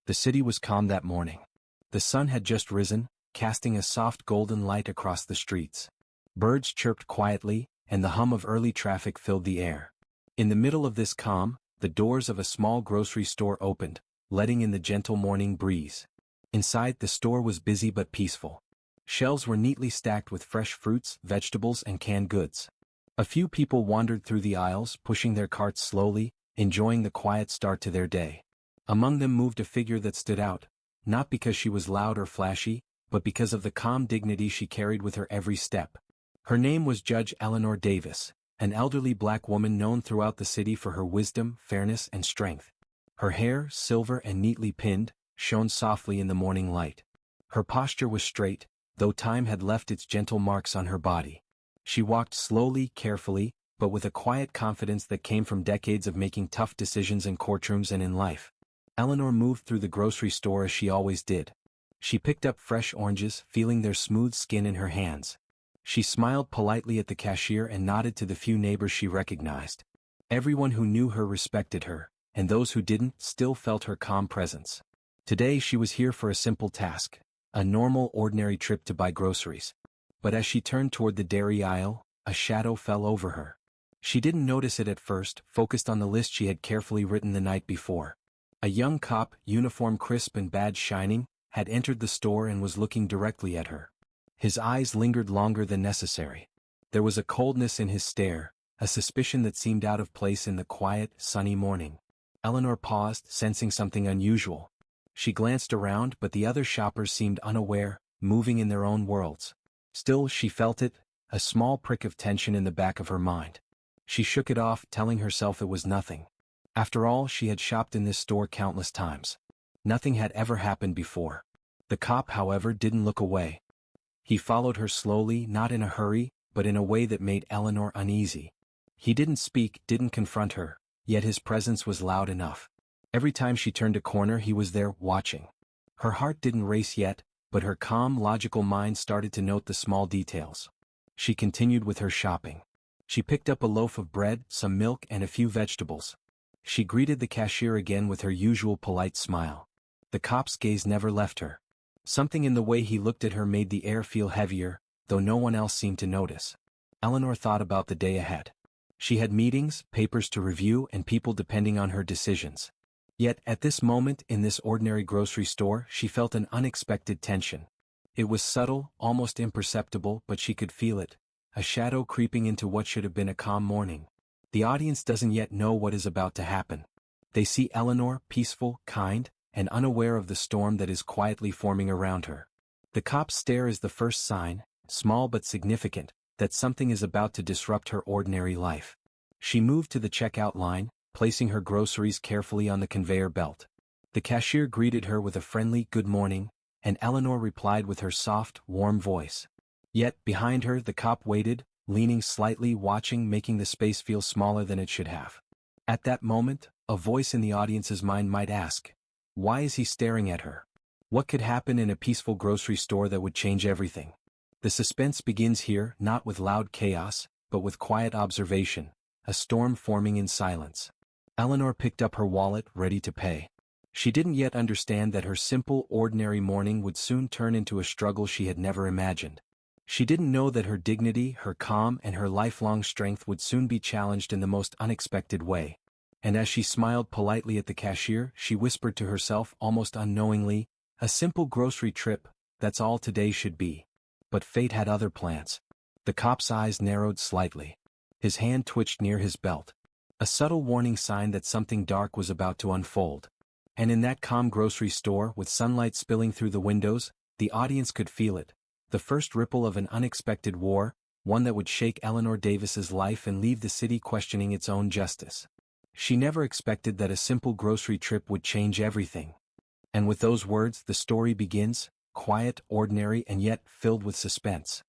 The city was calm that morning. The sun had just risen, casting a soft golden light across the streets. Birds chirped quietly, and the hum of early traffic filled the air. In the middle of this calm, the doors of a small grocery store opened, letting in the gentle morning breeze. Inside, the store was busy but peaceful. Shelves were neatly stacked with fresh fruits, vegetables, and canned goods. A few people wandered through the aisles, pushing their carts slowly, enjoying the quiet start to their day. Among them moved a figure that stood out, not because she was loud or flashy, but because of the calm dignity she carried with her every step. Her name was Judge Eleanor Davis, an elderly black woman known throughout the city for her wisdom, fairness, and strength. Her hair, silver and neatly pinned, shone softly in the morning light. Her posture was straight, though time had left its gentle marks on her body. She walked slowly, carefully, but with a quiet confidence that came from decades of making tough decisions in courtrooms and in life. Eleanor moved through the grocery store as she always did. She picked up fresh oranges, feeling their smooth skin in her hands. She smiled politely at the cashier and nodded to the few neighbors she recognized. Everyone who knew her respected her, and those who didn't still felt her calm presence. Today she was here for a simple task, a normal, ordinary trip to buy groceries. But as she turned toward the dairy aisle, a shadow fell over her. She didn't notice it at first, focused on the list she had carefully written the night before. A young cop, uniform crisp and badge shining, had entered the store and was looking directly at her. His eyes lingered longer than necessary. There was a coldness in his stare, a suspicion that seemed out of place in the quiet, sunny morning. Eleanor paused, sensing something unusual. She glanced around, but the other shoppers seemed unaware, moving in their own worlds. Still, she felt it, a small prick of tension in the back of her mind. She shook it off, telling herself it was nothing. After all, she had shopped in this store countless times. Nothing had ever happened before. The cop, however, didn't look away. He followed her slowly, not in a hurry, but in a way that made Eleanor uneasy. He didn't speak, didn't confront her, yet his presence was loud enough. Every time she turned a corner, he was there, watching. Her heart didn't race yet, but her calm, logical mind started to note the small details. She continued with her shopping. She picked up a loaf of bread, some milk, and a few vegetables. She greeted the cashier again with her usual polite smile. The cop's gaze never left her. Something in the way he looked at her made the air feel heavier, though no one else seemed to notice. Eleanor thought about the day ahead. She had meetings, papers to review, and people depending on her decisions. Yet, at this moment in this ordinary grocery store, she felt an unexpected tension. It was subtle, almost imperceptible, but she could feel it, a shadow creeping into what should have been a calm morning. The audience doesn't yet know what is about to happen. They see Eleanor, peaceful, kind, and unaware of the storm that is quietly forming around her. The cop's stare is the first sign, small but significant, that something is about to disrupt her ordinary life. She moved to the checkout line, placing her groceries carefully on the conveyor belt. The cashier greeted her with a friendly "good morning," and Eleanor replied with her soft, warm voice. Yet, behind her, the cop waited, leaning slightly, watching, making the space feel smaller than it should have. At that moment, a voice in the audience's mind might ask, why is he staring at her? What could happen in a peaceful grocery store that would change everything? The suspense begins here, not with loud chaos, but with quiet observation, a storm forming in silence. Eleanor picked up her wallet, ready to pay. She didn't yet understand that her simple, ordinary morning would soon turn into a struggle she had never imagined. She didn't know that her dignity, her calm, and her lifelong strength would soon be challenged in the most unexpected way. And as she smiled politely at the cashier, she whispered to herself, almost unknowingly, a simple grocery trip, that's all today should be. But fate had other plans. The cop's eyes narrowed slightly. His hand twitched near his belt. A subtle warning sign that something dark was about to unfold. And in that calm grocery store, with sunlight spilling through the windows, the audience could feel it. The first ripple of an unexpected war, one that would shake Eleanor Davis's life and leave the city questioning its own justice. She never expected that a simple grocery trip would change everything. And with those words, the story begins, quiet, ordinary, and yet filled with suspense.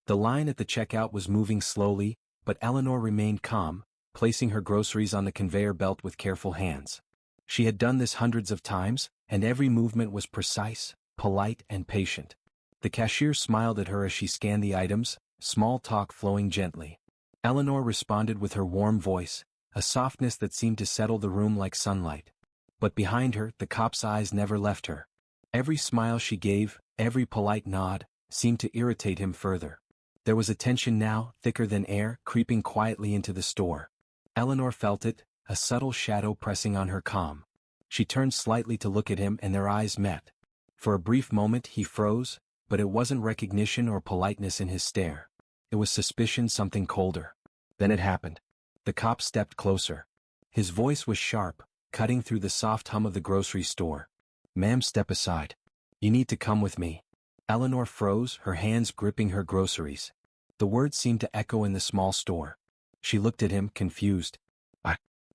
The line at the checkout was moving slowly, but Eleanor remained calm, placing her groceries on the conveyor belt with careful hands. She had done this hundreds of times, and every movement was precise, polite, and patient. The cashier smiled at her as she scanned the items, small talk flowing gently. Eleanor responded with her warm voice, a softness that seemed to settle the room like sunlight. But behind her, the cop's eyes never left her. Every smile she gave, every polite nod, seemed to irritate him further. There was a tension now, thicker than air, creeping quietly into the store. Eleanor felt it, a subtle shadow pressing on her calm. She turned slightly to look at him and their eyes met. For a brief moment he froze, but it wasn't recognition or politeness in his stare. It was suspicion, something colder. Then it happened. The cop stepped closer. His voice was sharp, cutting through the soft hum of the grocery store. "Ma'am, step aside. You need to come with me." Eleanor froze, her hands gripping her groceries. The words seemed to echo in the small store. She looked at him, confused.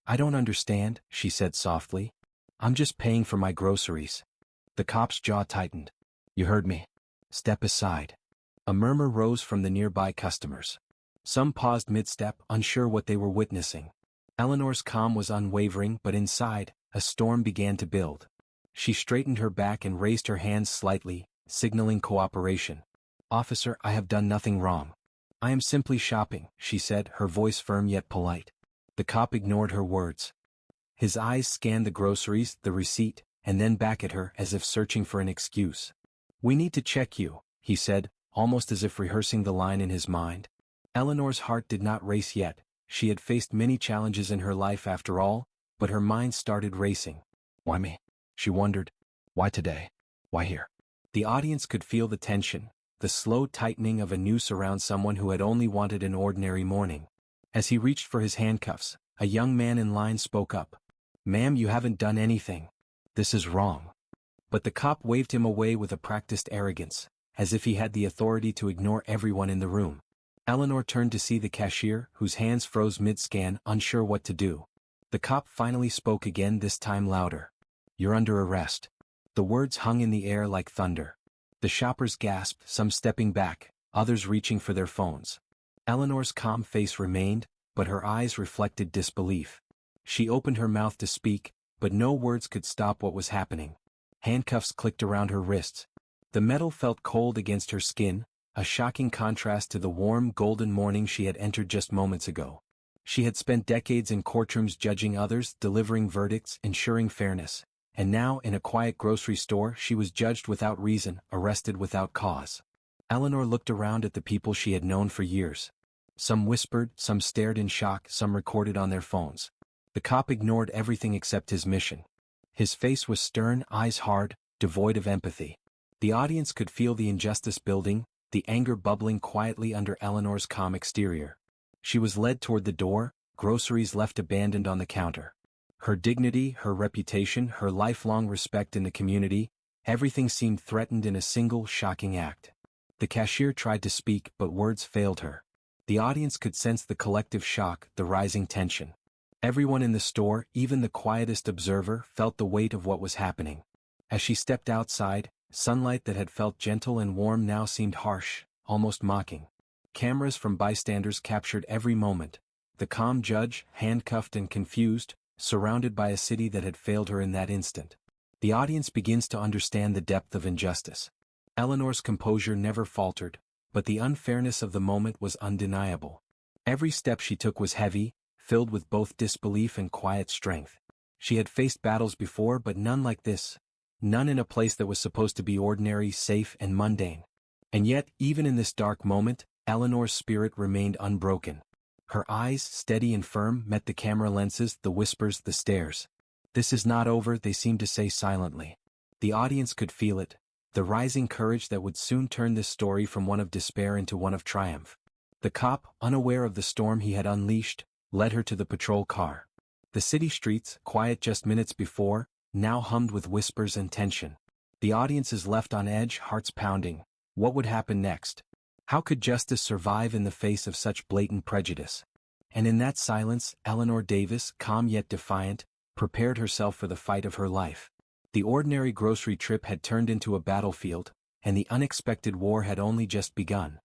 I don't understand," she said softly. "I'm just paying for my groceries." The cop's jaw tightened. "You heard me. Step aside." A murmur rose from the nearby customers. Some paused mid-step, unsure what they were witnessing. Eleanor's calm was unwavering, but inside, a storm began to build. She straightened her back and raised her hands slightly, signaling cooperation. "Officer, I have done nothing wrong. I am simply shopping," she said, her voice firm yet polite. The cop ignored her words. His eyes scanned the groceries, the receipt, and then back at her as if searching for an excuse. "We need to check you," he said, almost as if rehearsing the line in his mind. Eleanor's heart did not race yet. She had faced many challenges in her life after all, but her mind started racing. "Why me?" she wondered. "Why today? Why here?" The audience could feel the tension, the slow tightening of a noose around someone who had only wanted an ordinary morning. As he reached for his handcuffs, a young man in line spoke up. "Ma'am, you haven't done anything. This is wrong." But the cop waved him away with a practiced arrogance, as if he had the authority to ignore everyone in the room. Eleanor turned to see the cashier, whose hands froze mid-scan, unsure what to do. The cop finally spoke again, this time louder. "You're under arrest." The words hung in the air like thunder. The shoppers gasped, some stepping back, others reaching for their phones. Eleanor's calm face remained, but her eyes reflected disbelief. She opened her mouth to speak, but no words could stop what was happening. Handcuffs clicked around her wrists. The metal felt cold against her skin, a shocking contrast to the warm, golden morning she had entered just moments ago. She had spent decades in courtrooms judging others, delivering verdicts, ensuring fairness. And now, in a quiet grocery store, she was judged without reason, arrested without cause. Eleanor looked around at the people she had known for years. Some whispered, some stared in shock, some recorded on their phones. The cop ignored everything except his mission. His face was stern, eyes hard, devoid of empathy. The audience could feel the injustice building, the anger bubbling quietly under Eleanor's calm exterior. She was led toward the door, groceries left abandoned on the counter. Her dignity, her reputation, her lifelong respect in the community, everything seemed threatened in a single, shocking act. The cashier tried to speak, but words failed her. The audience could sense the collective shock, the rising tension. Everyone in the store, even the quietest observer, felt the weight of what was happening. As she stepped outside, sunlight that had felt gentle and warm now seemed harsh, almost mocking. Cameras from bystanders captured every moment. The calm judge, handcuffed and confused, surrounded by a city that had failed her in that instant. The audience begins to understand the depth of injustice. Eleanor's composure never faltered, but the unfairness of the moment was undeniable. Every step she took was heavy, filled with both disbelief and quiet strength. She had faced battles before, but none like this. None in a place that was supposed to be ordinary, safe, and mundane. And yet, even in this dark moment, Eleanor's spirit remained unbroken. Her eyes, steady and firm, met the camera lenses, the whispers, the stares. "This is not over," they seemed to say silently. The audience could feel it, the rising courage that would soon turn this story from one of despair into one of triumph. The cop, unaware of the storm he had unleashed, led her to the patrol car. The city streets, quiet just minutes before, now hummed with whispers and tension. The audience is left on edge, hearts pounding. What would happen next? How could justice survive in the face of such blatant prejudice? And in that silence, Eleanor Davis, calm yet defiant, prepared herself for the fight of her life. The ordinary grocery trip had turned into a battlefield, and the unexpected war had only just begun.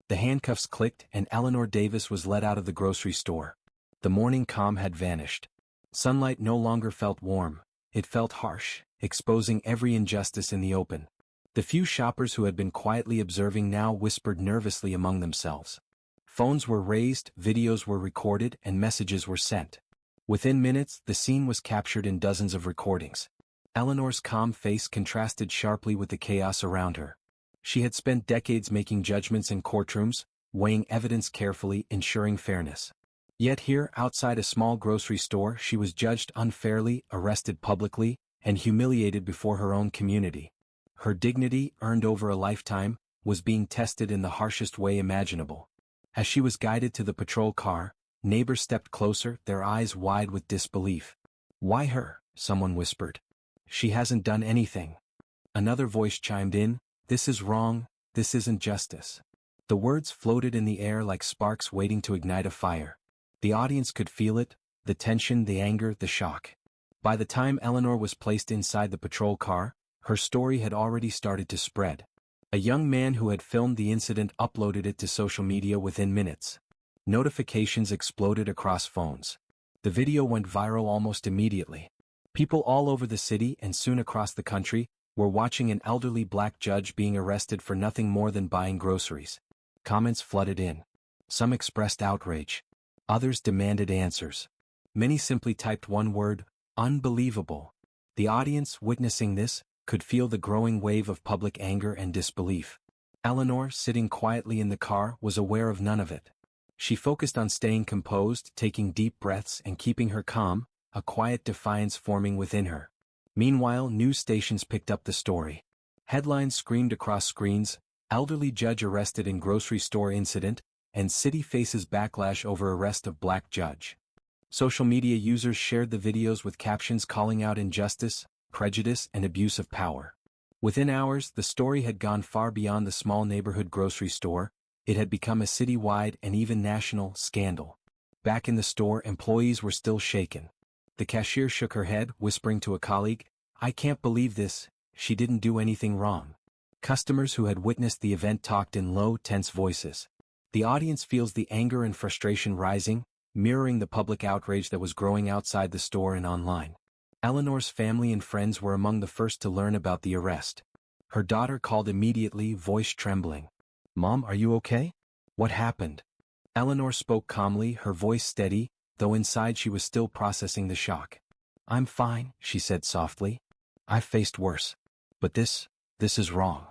The handcuffs clicked, and Eleanor Davis was led out of the grocery store. The morning calm had vanished. Sunlight no longer felt warm, it felt harsh, exposing every injustice in the open. The few shoppers who had been quietly observing now whispered nervously among themselves. Phones were raised, videos were recorded, and messages were sent. Within minutes, the scene was captured in dozens of recordings. Eleanor's calm face contrasted sharply with the chaos around her. She had spent decades making judgments in courtrooms, weighing evidence carefully, ensuring fairness. Yet here, outside a small grocery store, she was judged unfairly, arrested publicly, and humiliated before her own community. Her dignity, earned over a lifetime, was being tested in the harshest way imaginable. As she was guided to the patrol car, neighbors stepped closer, their eyes wide with disbelief. "Why her?" someone whispered. "She hasn't done anything." Another voice chimed in, "This is wrong, this isn't justice." The words floated in the air like sparks waiting to ignite a fire. The audience could feel it, the tension, the anger, the shock. By the time Eleanor was placed inside the patrol car, her story had already started to spread. A young man who had filmed the incident uploaded it to social media within minutes. Notifications exploded across phones. The video went viral almost immediately. People all over the city and soon across the country were watching an elderly black judge being arrested for nothing more than buying groceries. Comments flooded in. Some expressed outrage. Others demanded answers. Many simply typed one word, "Unbelievable." The audience, witnessing this, could feel the growing wave of public anger and disbelief. Eleanor, sitting quietly in the car, was aware of none of it. She focused on staying composed, taking deep breaths and keeping her calm, a quiet defiance forming within her. Meanwhile, news stations picked up the story. Headlines screamed across screens, "Elderly judge arrested in grocery store incident," and "City faces backlash over arrest of black judge." Social media users shared the videos with captions calling out injustice, prejudice, and abuse of power. Within hours, the story had gone far beyond the small neighborhood grocery store. It had become a citywide and even national scandal. Back in the store, employees were still shaken. The cashier shook her head, whispering to a colleague, "I can't believe this, she didn't do anything wrong." Customers who had witnessed the event talked in low, tense voices. The audience feels the anger and frustration rising, mirroring the public outrage that was growing outside the store and online. Eleanor's family and friends were among the first to learn about the arrest. Her daughter called immediately, voice trembling. "Mom, are you okay? What happened?" Eleanor spoke calmly, her voice steady, though inside she was still processing the shock. "I'm fine," she said softly. "I've faced worse. But this is wrong."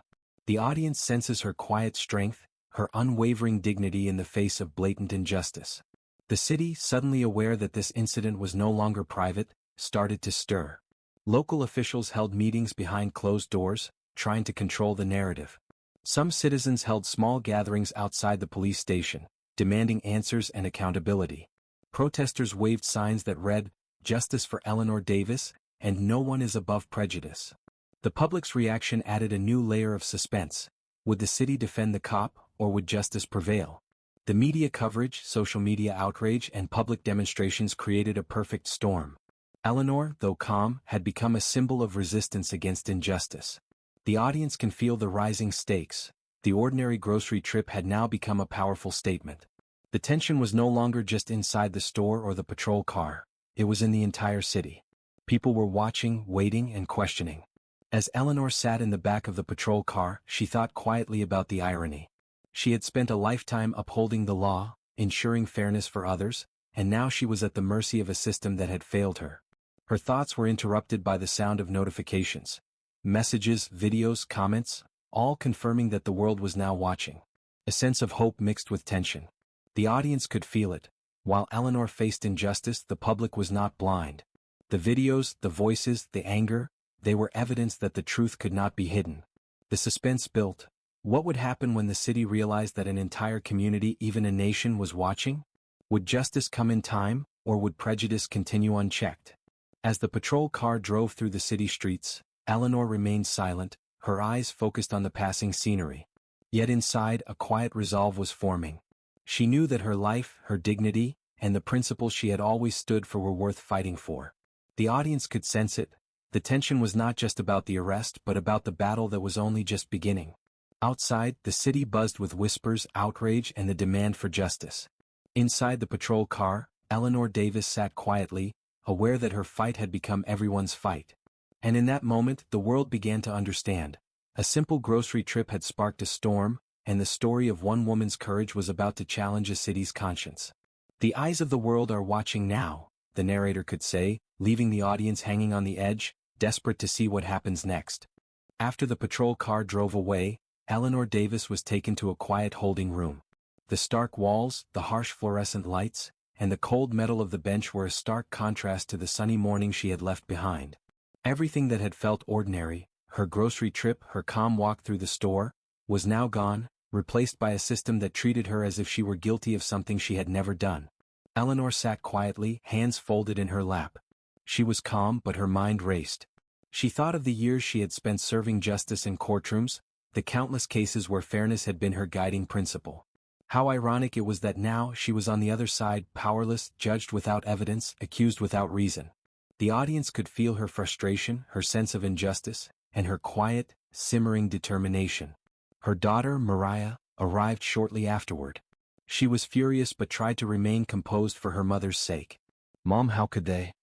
The audience senses her quiet strength, her unwavering dignity in the face of blatant injustice. The city, suddenly aware that this incident was no longer private, started to stir. Local officials held meetings behind closed doors, trying to control the narrative. Some citizens held small gatherings outside the police station, demanding answers and accountability. Protesters waved signs that read, "Justice for Eleanor Davis," and "No one is above prejudice." The public's reaction added a new layer of suspense. Would the city defend the cop, or would justice prevail? The media coverage, social media outrage, and public demonstrations created a perfect storm. Eleanor, though calm, had become a symbol of resistance against injustice. The audience can feel the rising stakes. The ordinary grocery trip had now become a powerful statement. The tension was no longer just inside the store or the patrol car. It was in the entire city. People were watching, waiting, and questioning. As Eleanor sat in the back of the patrol car, she thought quietly about the irony. She had spent a lifetime upholding the law, ensuring fairness for others, and now she was at the mercy of a system that had failed her. Her thoughts were interrupted by the sound of notifications. Messages, videos, comments, all confirming that the world was now watching. A sense of hope mixed with tension. The audience could feel it. While Eleanor faced injustice, the public was not blind. The videos, the voices, the anger, they were evidence that the truth could not be hidden. The suspense built. What would happen when the city realized that an entire community, even a nation, was watching? Would justice come in time, or would prejudice continue unchecked? As the patrol car drove through the city streets, Eleanor remained silent, her eyes focused on the passing scenery. Yet inside, a quiet resolve was forming. She knew that her life, her dignity, and the principles she had always stood for were worth fighting for. The audience could sense it. The tension was not just about the arrest but about the battle that was only just beginning. Outside, the city buzzed with whispers, outrage, and the demand for justice. Inside the patrol car, Eleanor Davis sat quietly, aware that her fight had become everyone's fight. And in that moment, the world began to understand. A simple grocery trip had sparked a storm, and the story of one woman's courage was about to challenge a city's conscience. The eyes of the world are watching now, the narrator could say, leaving the audience hanging on the edge, desperate to see what happens next. After the patrol car drove away, Eleanor Davis was taken to a quiet holding room. The stark walls, the harsh fluorescent lights, and the cold metal of the bench were a stark contrast to the sunny morning she had left behind. Everything that had felt ordinary, her grocery trip, her calm walk through the store, was now gone, replaced by a system that treated her as if she were guilty of something she had never done. Eleanor sat quietly, hands folded in her lap. She was calm, but her mind raced. She thought of the years she had spent serving justice in courtrooms, the countless cases where fairness had been her guiding principle. How ironic it was that now she was on the other side, powerless, judged without evidence, accused without reason. The audience could feel her frustration, her sense of injustice, and her quiet, simmering determination. Her daughter, Mariah, arrived shortly afterward. She was furious but tried to remain composed for her mother's sake. "Mom, how could they?"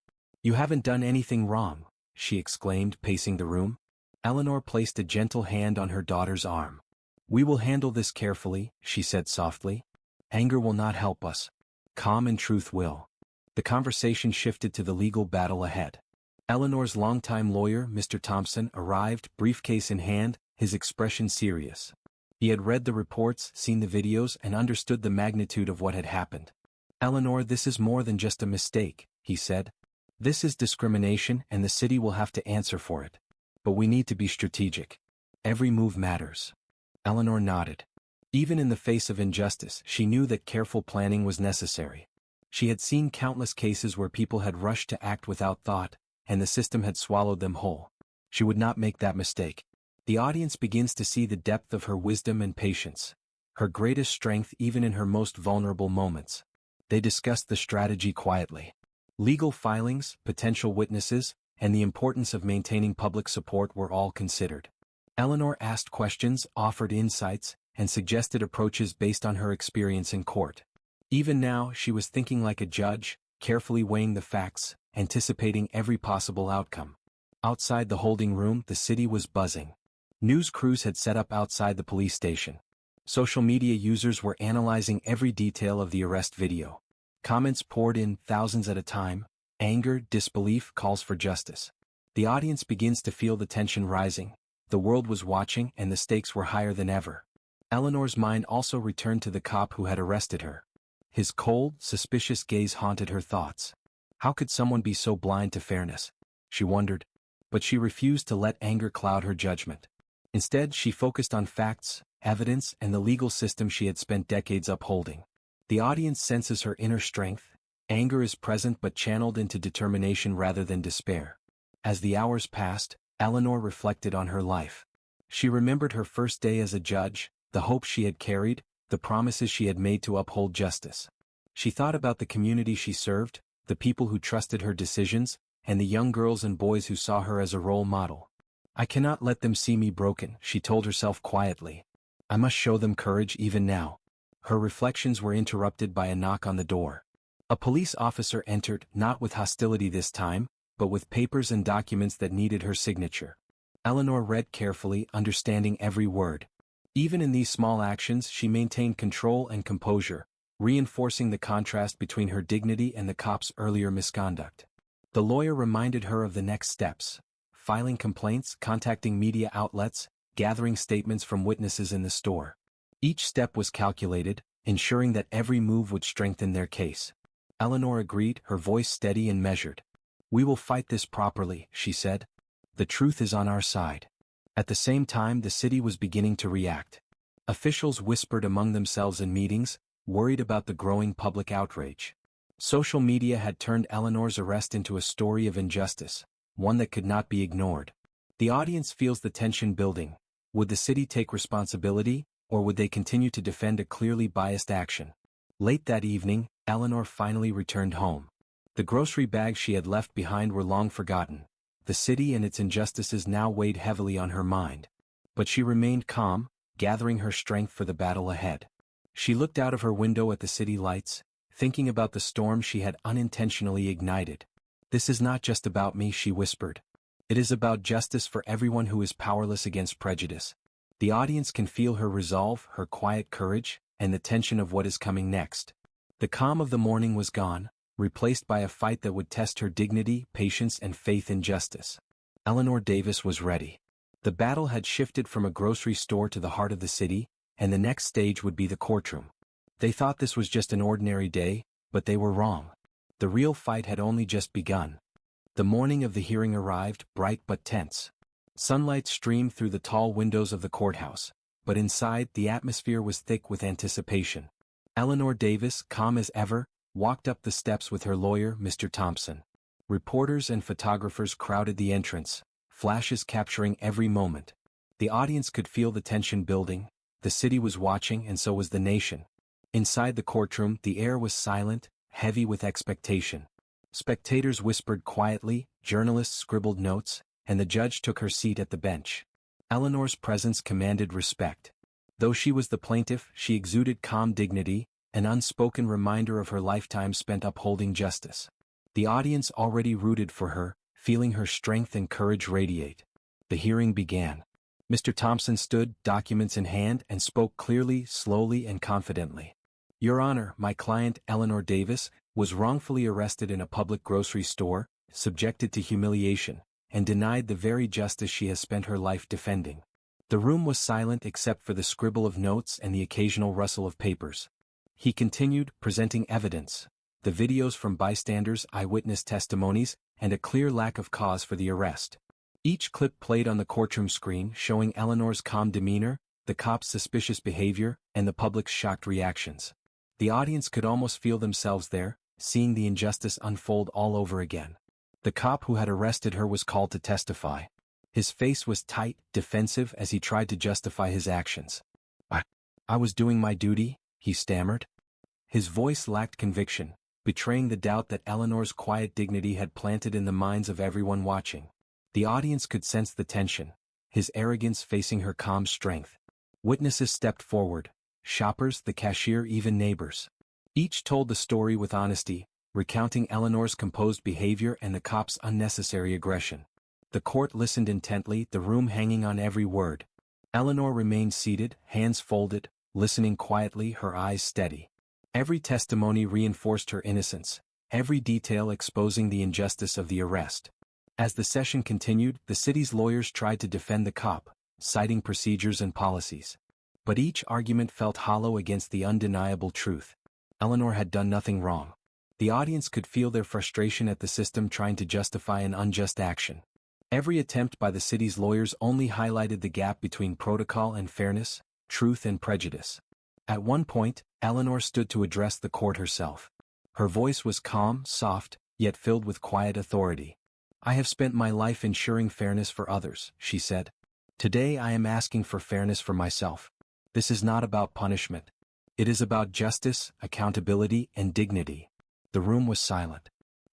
"You haven't done anything wrong," she exclaimed, pacing the room. Eleanor placed a gentle hand on her daughter's arm. "We will handle this carefully," she said softly. "Anger will not help us. Calm and truth will." The conversation shifted to the legal battle ahead. Eleanor's longtime lawyer, Mr. Thompson, arrived, briefcase in hand, his expression serious. He had read the reports, seen the videos, and understood the magnitude of what had happened. "Eleanor, this is more than just a mistake," he said. "This is discrimination, and the city will have to answer for it. But we need to be strategic. Every move matters." Eleanor nodded. Even in the face of injustice, she knew that careful planning was necessary. She had seen countless cases where people had rushed to act without thought, and the system had swallowed them whole. She would not make that mistake. The audience begins to see the depth of her wisdom and patience, her greatest strength even in her most vulnerable moments. They discussed the strategy quietly. Legal filings, potential witnesses, and the importance of maintaining public support were all considered. Eleanor asked questions, offered insights, and suggested approaches based on her experience in court. Even now, she was thinking like a judge, carefully weighing the facts, anticipating every possible outcome. Outside the holding room, the city was buzzing. News crews had set up outside the police station. Social media users were analyzing every detail of the arrest video. Comments poured in, thousands at a time. Anger, disbelief, calls for justice. The audience begins to feel the tension rising. The world was watching, and the stakes were higher than ever. Eleanor's mind also returned to the cop who had arrested her. His cold, suspicious gaze haunted her thoughts. How could someone be so blind to fairness? She wondered. But she refused to let anger cloud her judgment. Instead, she focused on facts, evidence, and the legal system she had spent decades upholding. The audience senses her inner strength. Anger is present but channeled into determination rather than despair. As the hours passed, Eleanor reflected on her life. She remembered her first day as a judge, the hopes she had carried, the promises she had made to uphold justice. She thought about the community she served, the people who trusted her decisions, and the young girls and boys who saw her as a role model. "I cannot let them see me broken," she told herself quietly. "I must show them courage even now." Her reflections were interrupted by a knock on the door. A police officer entered, not with hostility this time, but with papers and documents that needed her signature. Eleanor read carefully, understanding every word. Even in these small actions, she maintained control and composure, reinforcing the contrast between her dignity and the cop's earlier misconduct. The lawyer reminded her of the next steps: filing complaints, contacting media outlets, gathering statements from witnesses in the store. Each step was calculated, ensuring that every move would strengthen their case. Eleanor agreed, her voice steady and measured. "We will fight this properly," she said. "The truth is on our side." At the same time, the city was beginning to react. Officials whispered among themselves in meetings, worried about the growing public outrage. Social media had turned Eleanor's arrest into a story of injustice, one that could not be ignored. The audience feels the tension building. Would the city take responsibility, or would they continue to defend a clearly biased action? Late that evening, Eleanor finally returned home. The grocery bags she had left behind were long forgotten. The city and its injustices now weighed heavily on her mind. But she remained calm, gathering her strength for the battle ahead. She looked out of her window at the city lights, thinking about the storm she had unintentionally ignited. "This is not just about me," she whispered. "It is about justice for everyone who is powerless against prejudice." The audience can feel her resolve, her quiet courage, and the tension of what is coming next. The calm of the morning was gone, replaced by a fight that would test her dignity, patience, and faith in justice. Eleanor Davis was ready. The battle had shifted from a grocery store to the heart of the city, and the next stage would be the courtroom. They thought this was just an ordinary day, but they were wrong. The real fight had only just begun. The morning of the hearing arrived, bright but tense. Sunlight streamed through the tall windows of the courthouse, but inside the atmosphere was thick with anticipation. Eleanor Davis, calm as ever, walked up the steps with her lawyer, Mr. Thompson. Reporters and photographers crowded the entrance, flashes capturing every moment. The audience could feel the tension building. The city was watching, and so was the nation. Inside the courtroom, the air was silent, heavy with expectation. Spectators whispered quietly, journalists scribbled notes, and the judge took her seat at the bench. Eleanor's presence commanded respect. Though she was the plaintiff, she exuded calm dignity, an unspoken reminder of her lifetime spent upholding justice. The audience already rooted for her, feeling her strength and courage radiate. The hearing began. Mr. Thompson stood, documents in hand, and spoke clearly, slowly, and confidently. Your Honor, my client, Eleanor Davis, was wrongfully arrested in a public grocery store, subjected to humiliation, and denied the very justice she has spent her life defending. The room was silent except for the scribble of notes and the occasional rustle of papers. He continued, presenting evidence, the videos from bystanders, eyewitness testimonies, and a clear lack of cause for the arrest. Each clip played on the courtroom screen showing Eleanor's calm demeanor, the cop's suspicious behavior, and the public's shocked reactions. The audience could almost feel themselves there, seeing the injustice unfold all over again. The cop who had arrested her was called to testify. His face was tight, defensive as he tried to justify his actions. I was doing my duty, he stammered. His voice lacked conviction, betraying the doubt that Eleanor's quiet dignity had planted in the minds of everyone watching. The audience could sense the tension, his arrogance facing her calm strength. Witnesses stepped forward. Shoppers, the cashier, even neighbors. Each told the story with honesty, recounting Eleanor's composed behavior and the cop's unnecessary aggression. The court listened intently, the room hanging on every word. Eleanor remained seated, hands folded, listening quietly, her eyes steady. Every testimony reinforced her innocence, every detail exposing the injustice of the arrest. As the session continued, the city's lawyers tried to defend the cop, citing procedures and policies. But each argument felt hollow against the undeniable truth. Eleanor had done nothing wrong. The audience could feel their frustration at the system trying to justify an unjust action. Every attempt by the city's lawyers only highlighted the gap between protocol and fairness, truth and prejudice. At one point, Eleanor stood to address the court herself. Her voice was calm, soft, yet filled with quiet authority. I have spent my life ensuring fairness for others, she said. Today I am asking for fairness for myself. This is not about punishment. It is about justice, accountability, and dignity. The room was silent.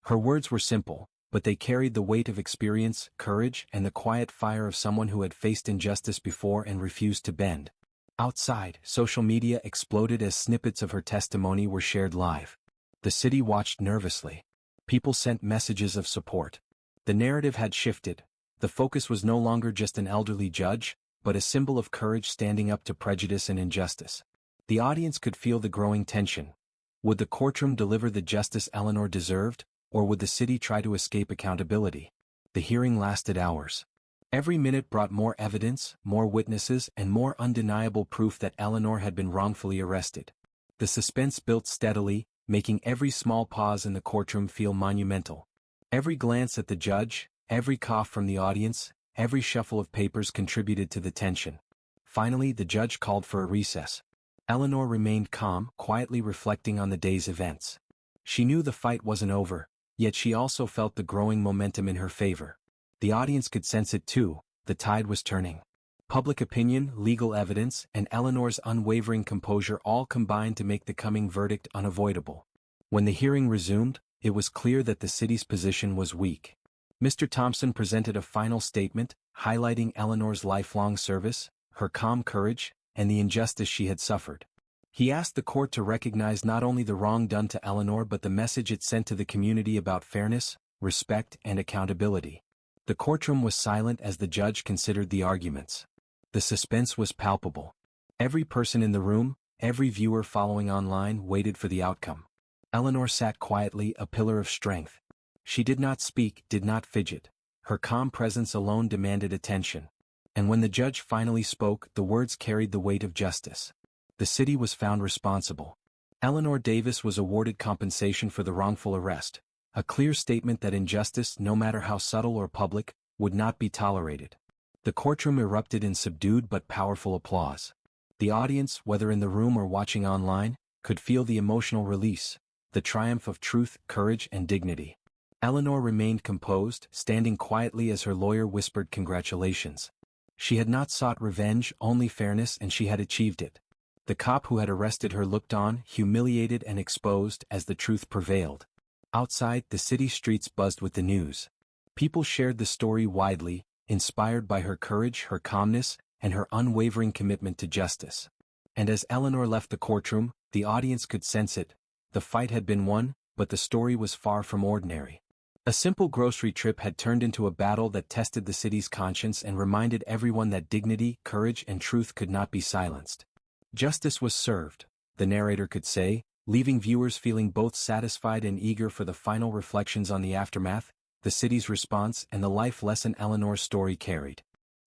Her words were simple, but they carried the weight of experience, courage, and the quiet fire of someone who had faced injustice before and refused to bend. Outside, social media exploded as snippets of her testimony were shared live. The city watched nervously. People sent messages of support. The narrative had shifted. The focus was no longer just an elderly judge, but a symbol of courage standing up to prejudice and injustice. The audience could feel the growing tension. Would the courtroom deliver the justice Eleanor deserved, or would the city try to escape accountability? The hearing lasted hours. Every minute brought more evidence, more witnesses, and more undeniable proof that Eleanor had been wrongfully arrested. The suspense built steadily, making every small pause in the courtroom feel monumental. Every glance at the judge, every cough from the audience, every shuffle of papers contributed to the tension. Finally, the judge called for a recess. Eleanor remained calm, quietly reflecting on the day's events. She knew the fight wasn't over, yet she also felt the growing momentum in her favor. The audience could sense it too, the tide was turning. Public opinion, legal evidence, and Eleanor's unwavering composure all combined to make the coming verdict unavoidable. When the hearing resumed, it was clear that the city's position was weak. Mr. Thompson presented a final statement, highlighting Eleanor's lifelong service, her calm courage, and the injustice she had suffered. He asked the court to recognize not only the wrong done to Eleanor but the message it sent to the community about fairness, respect, and accountability. The courtroom was silent as the judge considered the arguments. The suspense was palpable. Every person in the room, every viewer following online waited for the outcome. Eleanor sat quietly, a pillar of strength. She did not speak, did not fidget. Her calm presence alone demanded attention. And when the judge finally spoke, the words carried the weight of justice. The city was found responsible. Eleanor Davis was awarded compensation for the wrongful arrest, a clear statement that injustice, no matter how subtle or public, would not be tolerated. The courtroom erupted in subdued but powerful applause. The audience, whether in the room or watching online, could feel the emotional release, the triumph of truth, courage, and dignity. Eleanor remained composed, standing quietly as her lawyer whispered congratulations. She had not sought revenge, only fairness, and she had achieved it. The cop who had arrested her looked on, humiliated and exposed, as the truth prevailed. Outside, the city streets buzzed with the news. People shared the story widely, inspired by her courage, her calmness, and her unwavering commitment to justice. And as Eleanor left the courtroom, the audience could sense it. The fight had been won, but the story was far from ordinary. A simple grocery trip had turned into a battle that tested the city's conscience and reminded everyone that dignity, courage, and truth could not be silenced. Justice was served, the narrator could say, leaving viewers feeling both satisfied and eager for the final reflections on the aftermath, the city's response, and the life lesson Eleanor's story carried.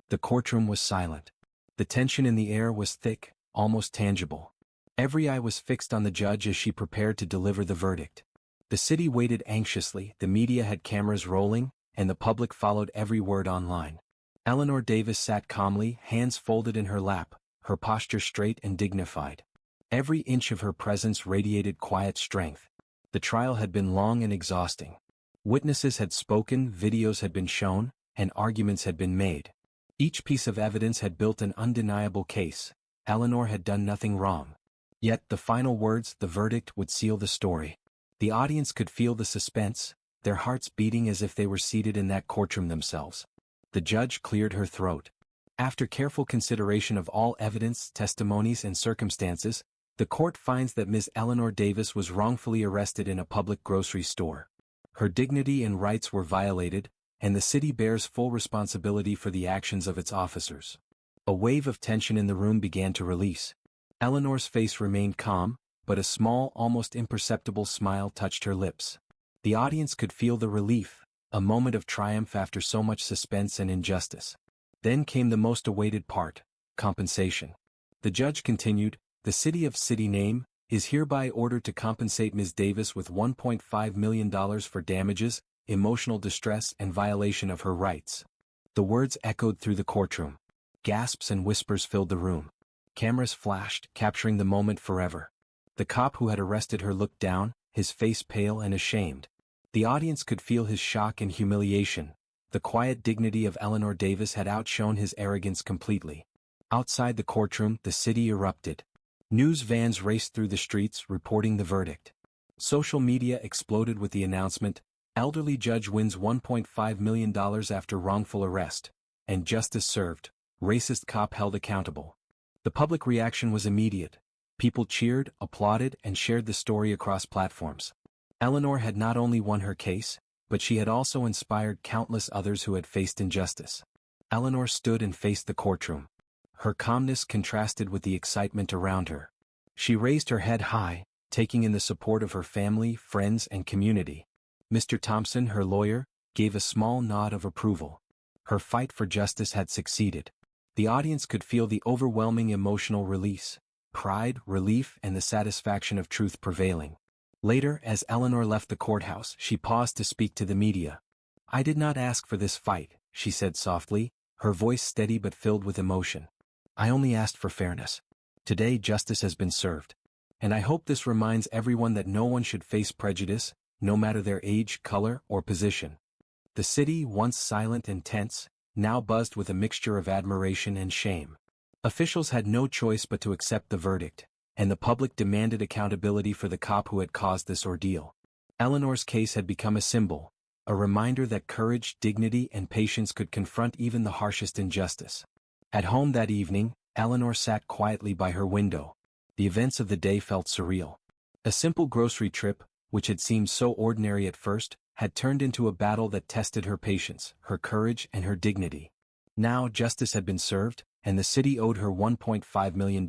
The courtroom was silent. The tension in the air was thick, almost tangible. Every eye was fixed on the judge as she prepared to deliver the verdict. The city waited anxiously, the media had cameras rolling, and the public followed every word online. Eleanor Davis sat calmly, hands folded in her lap, her posture straight and dignified. Every inch of her presence radiated quiet strength. The trial had been long and exhausting. Witnesses had spoken, videos had been shown, and arguments had been made. Each piece of evidence had built an undeniable case. Eleanor had done nothing wrong. Yet the final words, the verdict, would seal the story. The audience could feel the suspense, their hearts beating as if they were seated in that courtroom themselves. The judge cleared her throat. After careful consideration of all evidence, testimonies, and circumstances, the court finds that Ms. Eleanor Davis was wrongfully arrested in a public grocery store. Her dignity and rights were violated, and the city bears full responsibility for the actions of its officers. A wave of tension in the room began to release. Eleanor's face remained calm, but a small, almost imperceptible smile touched her lips. The audience could feel the relief, a moment of triumph after so much suspense and injustice. Then came the most awaited part, compensation. The judge continued, "The city of city name is hereby ordered to compensate Ms. Davis with $1.5 million for damages, emotional distress, and violation of her rights." The words echoed through the courtroom. Gasps and whispers filled the room. Cameras flashed, capturing the moment forever. The cop who had arrested her looked down, his face pale and ashamed. The audience could feel his shock and humiliation. The quiet dignity of Eleanor Davis had outshone his arrogance completely. Outside the courtroom, the city erupted. News vans raced through the streets, reporting the verdict. Social media exploded with the announcement, "Elderly judge wins $1.5 million after wrongful arrest," and "Justice served, racist cop held accountable." The public reaction was immediate. People cheered, applauded, and shared the story across platforms. Eleanor had not only won her case, but she had also inspired countless others who had faced injustice. Eleanor stood and faced the courtroom. Her calmness contrasted with the excitement around her. She raised her head high, taking in the support of her family, friends, and community. Mr. Thompson, her lawyer, gave a small nod of approval. Her fight for justice had succeeded. The audience could feel the overwhelming emotional release. Pride, relief, and the satisfaction of truth prevailing. Later, as Eleanor left the courthouse, she paused to speak to the media. "I did not ask for this fight," she said softly, her voice steady but filled with emotion. "I only asked for fairness. Today justice has been served. And I hope this reminds everyone that no one should face prejudice, no matter their age, color, or position." The city, once silent and tense, now buzzed with a mixture of admiration and shame. Officials had no choice but to accept the verdict, and the public demanded accountability for the cop who had caused this ordeal. Eleanor's case had become a symbol, a reminder that courage, dignity, and patience could confront even the harshest injustice. At home that evening, Eleanor sat quietly by her window. The events of the day felt surreal. A simple grocery trip, which had seemed so ordinary at first, had turned into a battle that tested her patience, her courage, and her dignity. Now justice had been served, and the city owed her $1.5 million.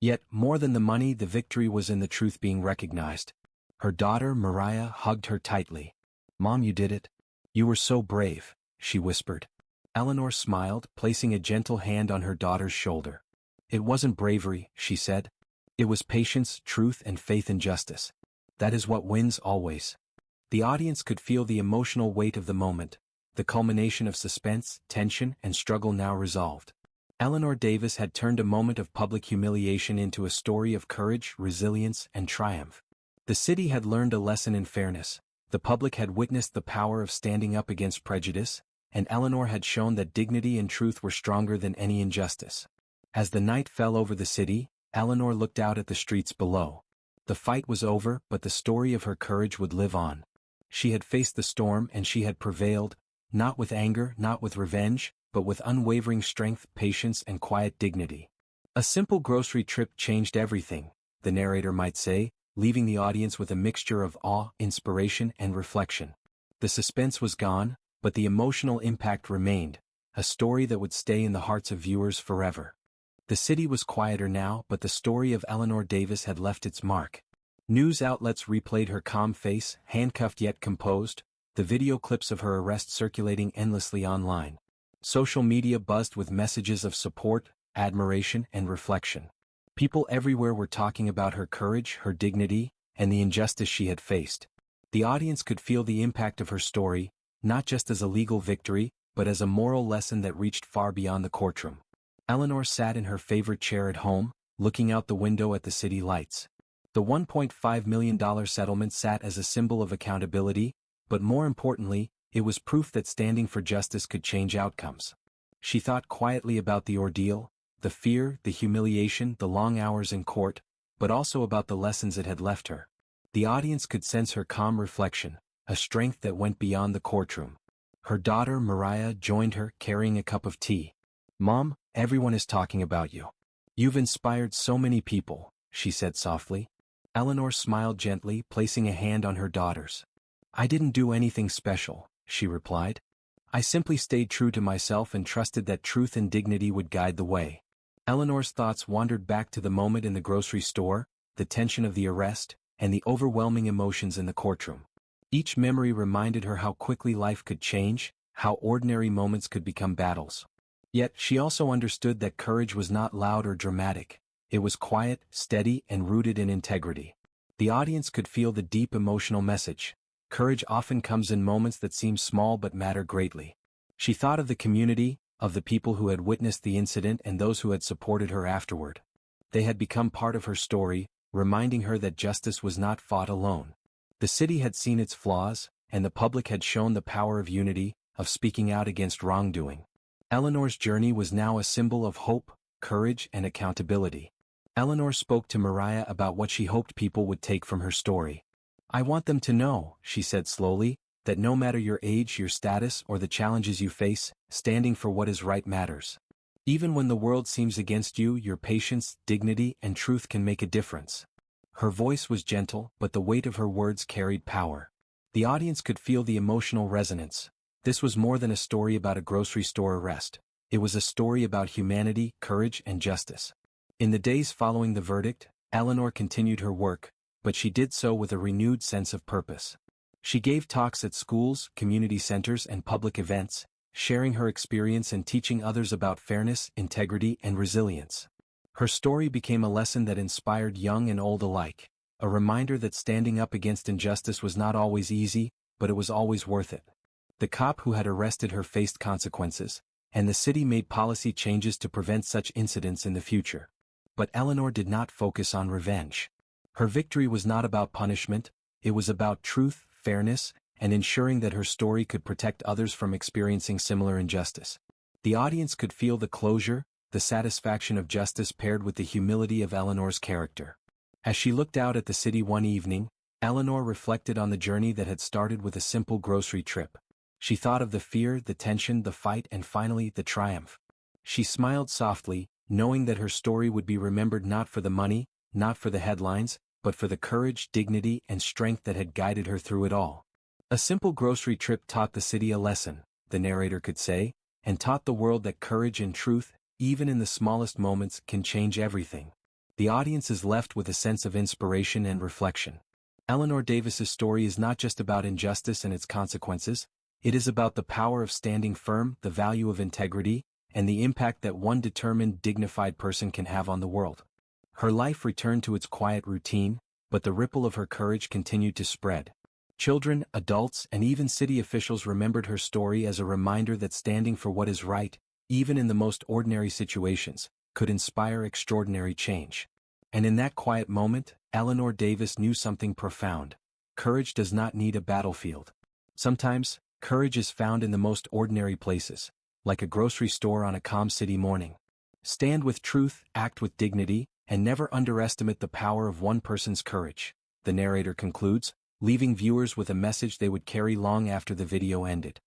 Yet, more than the money, the victory was in the truth being recognized. Her daughter, Mariah, hugged her tightly. "Mom, you did it. You were so brave," she whispered. Eleanor smiled, placing a gentle hand on her daughter's shoulder. "It wasn't bravery," she said. "It was patience, truth, and faith in justice. That is what wins always." The audience could feel the emotional weight of the moment, the culmination of suspense, tension, and struggle now resolved. Eleanor Davis had turned a moment of public humiliation into a story of courage, resilience, and triumph. The city had learned a lesson in fairness, the public had witnessed the power of standing up against prejudice, and Eleanor had shown that dignity and truth were stronger than any injustice. As the night fell over the city, Eleanor looked out at the streets below. The fight was over, but the story of her courage would live on. She had faced the storm and she had prevailed, not with anger, not with revenge, but with unwavering strength, patience, and quiet dignity. A simple grocery trip changed everything, the narrator might say, leaving the audience with a mixture of awe, inspiration, and reflection. The suspense was gone, but the emotional impact remained, a story that would stay in the hearts of viewers forever. The city was quieter now, but the story of Eleanor Davis had left its mark. News outlets replayed her calm face, handcuffed yet composed, the video clips of her arrest circulating endlessly online. Social media buzzed with messages of support, admiration, and reflection. People everywhere were talking about her courage, her dignity, and the injustice she had faced. The audience could feel the impact of her story, not just as a legal victory, but as a moral lesson that reached far beyond the courtroom. Eleanor sat in her favorite chair at home, looking out the window at the city lights. The $1.5 million settlement sat as a symbol of accountability, but more importantly, it was proof that standing for justice could change outcomes. She thought quietly about the ordeal, the fear, the humiliation, the long hours in court, but also about the lessons it had left her. The audience could sense her calm reflection, a strength that went beyond the courtroom. Her daughter, Mariah, joined her, carrying a cup of tea. "Mom, everyone is talking about you. You've inspired so many people," she said softly. Eleanor smiled gently, placing a hand on her daughter's. "I didn't do anything special," she replied. "I simply stayed true to myself and trusted that truth and dignity would guide the way." Eleanor's thoughts wandered back to the moment in the grocery store, the tension of the arrest, and the overwhelming emotions in the courtroom. Each memory reminded her how quickly life could change, how ordinary moments could become battles. Yet she also understood that courage was not loud or dramatic. It was quiet, steady, and rooted in integrity. The audience could feel the deep emotional message. Courage often comes in moments that seem small but matter greatly. She thought of the community, of the people who had witnessed the incident and those who had supported her afterward. They had become part of her story, reminding her that justice was not fought alone. The city had seen its flaws, and the public had shown the power of unity, of speaking out against wrongdoing. Eleanor's journey was now a symbol of hope, courage, and accountability. Eleanor spoke to Mariah about what she hoped people would take from her story. "I want them to know," she said slowly, "that no matter your age, your status, or the challenges you face, standing for what is right matters. Even when the world seems against you, your patience, dignity, and truth can make a difference." Her voice was gentle, but the weight of her words carried power. The audience could feel the emotional resonance. This was more than a story about a grocery store arrest. It was a story about humanity, courage, and justice. In the days following the verdict, Eleanor continued her work, but she did so with a renewed sense of purpose. She gave talks at schools, community centers, and public events, sharing her experience and teaching others about fairness, integrity, and resilience. Her story became a lesson that inspired young and old alike, a reminder that standing up against injustice was not always easy, but it was always worth it. The cop who had arrested her faced consequences, and the city made policy changes to prevent such incidents in the future. But Eleanor did not focus on revenge. Her victory was not about punishment, it was about truth, fairness, and ensuring that her story could protect others from experiencing similar injustice. The audience could feel the closure, the satisfaction of justice paired with the humility of Eleanor's character. As she looked out at the city one evening, Eleanor reflected on the journey that had started with a simple grocery trip. She thought of the fear, the tension, the fight, and finally, the triumph. She smiled softly, knowing that her story would be remembered not for the money, not for the headlines, but for the courage, dignity, and strength that had guided her through it all. A simple grocery trip taught the city a lesson, the narrator could say, and taught the world that courage and truth, even in the smallest moments, can change everything. The audience is left with a sense of inspiration and reflection. Eleanor Davis's story is not just about injustice and its consequences, it is about the power of standing firm, the value of integrity, and the impact that one determined, dignified person can have on the world. Her life returned to its quiet routine, but the ripple of her courage continued to spread. Children, adults, and even city officials remembered her story as a reminder that standing for what is right, even in the most ordinary situations, could inspire extraordinary change. And in that quiet moment, Eleanor Davis knew something profound. Courage does not need a battlefield. Sometimes, courage is found in the most ordinary places, like a grocery store on a calm city morning. Stand with truth, act with dignity, and never underestimate the power of one person's courage, the narrator concludes, leaving viewers with a message they would carry long after the video ended.